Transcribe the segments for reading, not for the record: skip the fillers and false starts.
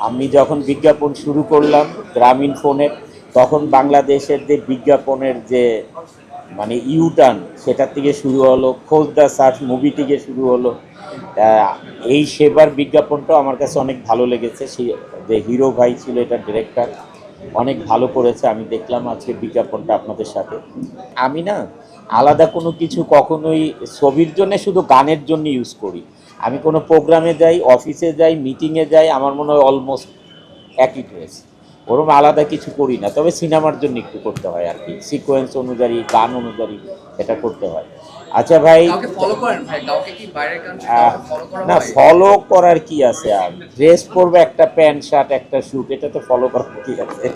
আমি যখন বিজ্ঞাপন শুরু করলাম গ্রামীণ ফোনের, তখন বাংলাদেশের যে বিজ্ঞাপনের যে মানে ইউটার্ন, সেটার থেকে শুরু হলো, খোঁজ দ্য সার্চ মুভি থেকে শুরু হলো। এই সেবার বিজ্ঞাপনটাও আমার কাছে অনেক ভালো লেগেছে। সেই যে হিরো ভাই ছিল এটা ডিরেক্টর, অনেক ভালো করেছে। আমি দেখলাম আজকে বিজ্ঞাপনটা আপনাদের সাথে। আমি না আলাদা কোনো কিছু কখনোই ছবির জন্য, শুধু গানের জন্য ইউজ করি। আমি কোনো প্রোগ্রামে যাই, অফিসে যাই, মিটিংয়ে যাই, আমার মনে হয় অলমোস্ট একই ড্রেস, ওরকম আলাদা কিছু করি না। তবে সিনেমার জন্য একটু করতে হয় আর কি, সিকোয়েন্স অনুযায়ী, গান অনুযায়ী এটা করতে হয়। আচ্ছা ভাই, না ফলো করার কি আছে? আর ড্রেস পরবে, একটা প্যান্ট শার্ট একটা স্যুট, এটাতে ফলো করার কি আছে?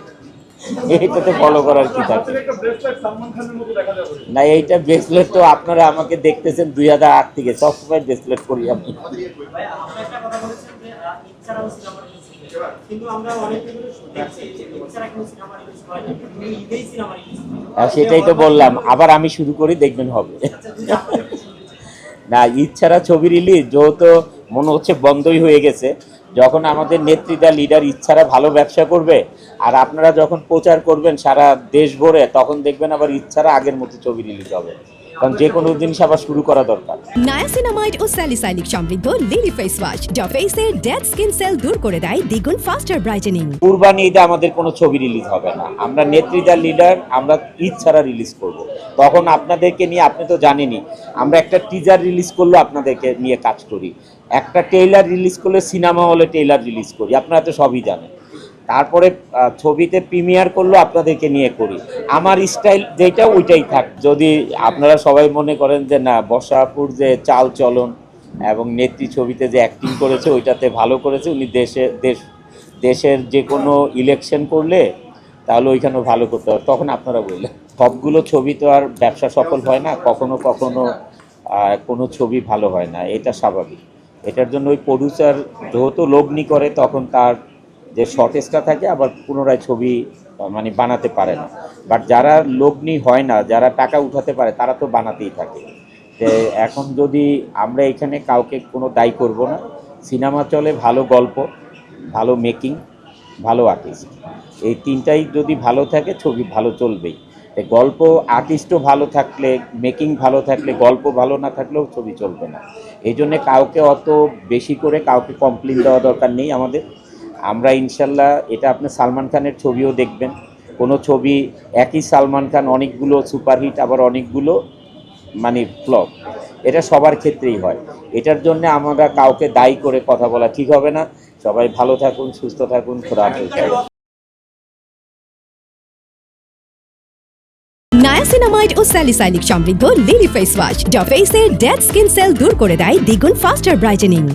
এইটাতে ফলো করার কি থাকে? না এইটা ব্রেসলেট তো আপনারা আমাকে দেখতেছেন 2008 থেকে, সবসময় ব্রেসলেট করি আমি। সেটাই তো বললাম, আবার আমি শুরু করি, দেখবেন হবে। না ঈদ ছাড়া ছবি রিলিজ যেহেতু মনে হচ্ছে বন্ধই হয়ে গেছে। যখন আমাদের নেত্রীরা লিডার ঈদ ছাড়া ভালো ব্যবসা করবে, আর আপনারা যখন প্রচার করবেন সারা দেশ ভরে, তখন দেখবেন আবার ঈদ ছাড়া আগের মতো ছবি রিলিজ হবে। কারণ যে কোনো জিনিস আবার শুরু করা দরকার। নায়াসিনামাইড ও স্যালিসাইলিক সমৃদ্ধ লিলি ফেস ওয়াশ যা ফেসের ডেড স্কিন সেল দূর করে দেয় দ্বিগুণ ফাস্টার ব্রাইটেনিং। কুরবানি ঈদে আমাদের কোনো ছবি রিলিজ হবে না। আমরা নেত্রীরা লিডার, আমরা ঈদ ছাড়া রিলিজ করব। তখন আপনাদেরকে নিয়ে, আপনি তো জানেনই, আমরা একটা টিজার রিলিজ করলে আপনাদেরকে নিয়ে কাজ করি, একটা ট্রেইলার রিলিজ করলে সিনেমা হলে ট্রেইলার রিলিজ করি, আপনারা তো সবই জানেন। তারপরে ছবিতে প্রিমিয়ার করলেও আপনাদেরকে নিয়ে করি। আমার স্টাইল যেটা ওইটাই থাক। যদি আপনারা সবাই মনে করেন যে না বর্ষাপুর যে চাল চলন এবং নেত্রী ছবিতে যে অ্যাক্টিং করেছে ওইটাতে ভালো করেছে, উনি দেশের যে কোনো ইলেকশন করলে তাহলে ওইখানেও ভালো করতে হবে, তখন আপনারা বললেন। সবগুলো ছবি তো আর ব্যবসা সফল হয় না, কখনো কখনো কোনো ছবি ভালো হয় না, এটা স্বাভাবিক। এটার জন্য ওই প্রডিউসার যেহেতু লগ্নি করে, তখন তার যে শর্টেজটা থাকে, আবার পুনরায় ছবি মানে বানাতে পারে না। বাট যারা লগ্নি হয় না, যারা টাকা উঠাতে পারে, তারা তো বানাতেই থাকে। তো এখন যদি আমরা এখানে কাউকে কোনো দায়ী করব না, সিনেমা চলে, ভালো গল্প, ভালো মেকিং, ভালো আর্টিস্ট, এই তিনটাই যদি ভালো থাকে ছবি ভালো চলবেই। গল্প, আর্টিস্টও ভালো থাকলে, মেকিং ভালো থাকলে, গল্প ভালো না থাকলেও ছবি চলবে না। এই জন্যে কাউকে অত বেশি করে কাউকে কমপ্লেন দেওয়া দরকার নেই আমাদের। আমরা ইনশাল্লাহ, এটা আপনি সালমান খানের ছবিও দেখবেন, কোনো ছবি একই সালমান খান অনেকগুলো সুপারহিট, আবার অনেকগুলো মানে ফ্লপ, এটা সবার ক্ষেত্রেই হয়। এটার জন্য আমরা কাউকে দায়ী করে কথা বলা ঠিক হবে না। সবাই ভালো থাকুন, সুস্থ থাকুন, খোদা হাফেজ। নায়াসিনামাইড ও স্যালিসাইলিক সমৃদ্ধ লিলি ফেস ওয়াশ যা ফেসের ডেড স্কিন সেল দূর করে দেয় দ্বিগুণ ফাস্টার ব্রাইটেনিং।